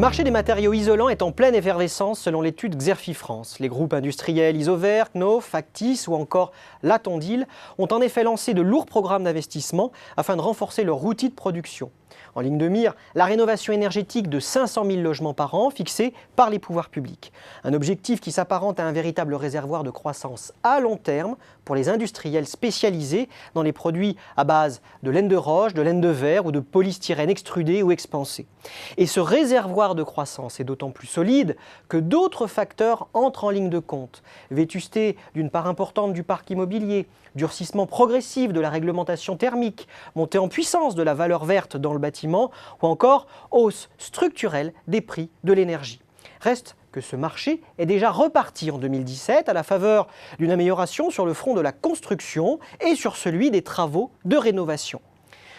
Le marché des matériaux isolants est en pleine effervescence selon l'étude Xerfi France. Les groupes industriels Isover, Knauf, Factis ou encore Latondil ont en effet lancé de lourds programmes d'investissement afin de renforcer leur outil de production. En ligne de mire, la rénovation énergétique de 500 000 logements par an fixée par les pouvoirs publics. Un objectif qui s'apparente à un véritable réservoir de croissance à long terme pour les industriels spécialisés dans les produits à base de laine de roche, de laine de verre ou de polystyrène extrudé ou expansé. Et ce réservoir de croissance est d'autant plus solide que d'autres facteurs entrent en ligne de compte. Vétusté d'une part importante du parc immobilier, durcissement progressif de la réglementation thermique, montée en puissance de la valeur verte dans le bâtiment ou encore hausse structurelle des prix de l'énergie. Reste que ce marché est déjà reparti en 2017 à la faveur d'une amélioration sur le front de la construction et sur celui des travaux de rénovation.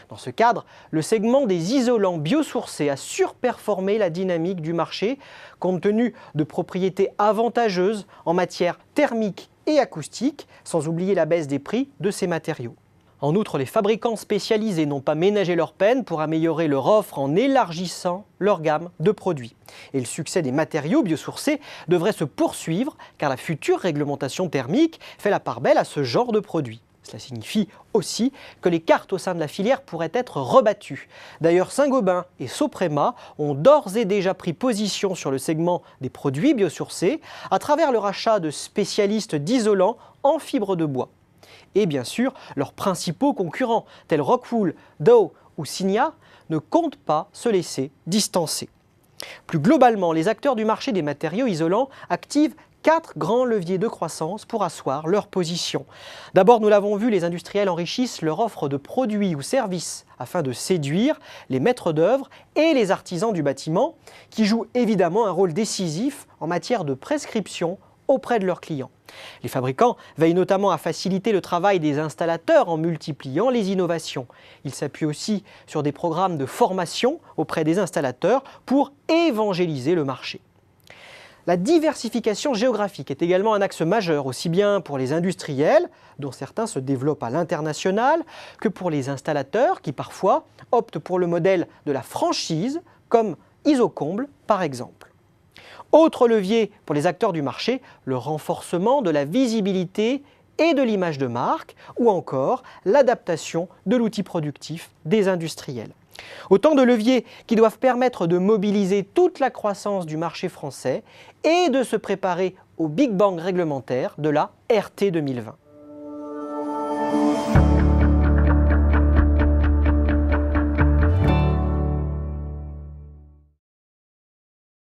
Dans ce cadre, le segment des isolants biosourcés a surperformé la dynamique du marché compte tenu de propriétés avantageuses en matière thermique et acoustique, sans oublier la baisse des prix de ces matériaux. En outre, les fabricants spécialisés n'ont pas ménagé leur peine pour améliorer leur offre en élargissant leur gamme de produits. Et le succès des matériaux biosourcés devrait se poursuivre car la future réglementation thermique fait la part belle à ce genre de produits. Cela signifie aussi que les cartes au sein de la filière pourraient être rebattues. D'ailleurs, Saint-Gobain et Soprema ont d'ores et déjà pris position sur le segment des produits biosourcés à travers le rachat de spécialistes d'isolants en fibre de bois. Et bien sûr, leurs principaux concurrents, tels Rockwool, Dow ou Signa, ne comptent pas se laisser distancer. Plus globalement, les acteurs du marché des matériaux isolants activent 4 grands leviers de croissance pour asseoir leur position. D'abord, nous l'avons vu, les industriels enrichissent leur offre de produits ou services afin de séduire les maîtres d'œuvre et les artisans du bâtiment, qui jouent évidemment un rôle décisif en matière de prescription auprès de leurs clients. Les fabricants veillent notamment à faciliter le travail des installateurs en multipliant les innovations. Ils s'appuient aussi sur des programmes de formation auprès des installateurs pour évangéliser le marché. La diversification géographique est également un axe majeur, aussi bien pour les industriels, dont certains se développent à l'international, que pour les installateurs qui parfois optent pour le modèle de la franchise, comme Isocomble par exemple. Autre levier pour les acteurs du marché, le renforcement de la visibilité et de l'image de marque, ou encore l'adaptation de l'outil productif des industriels. Autant de leviers qui doivent permettre de mobiliser toute la croissance du marché français et de se préparer au Big Bang réglementaire de la RT 2020.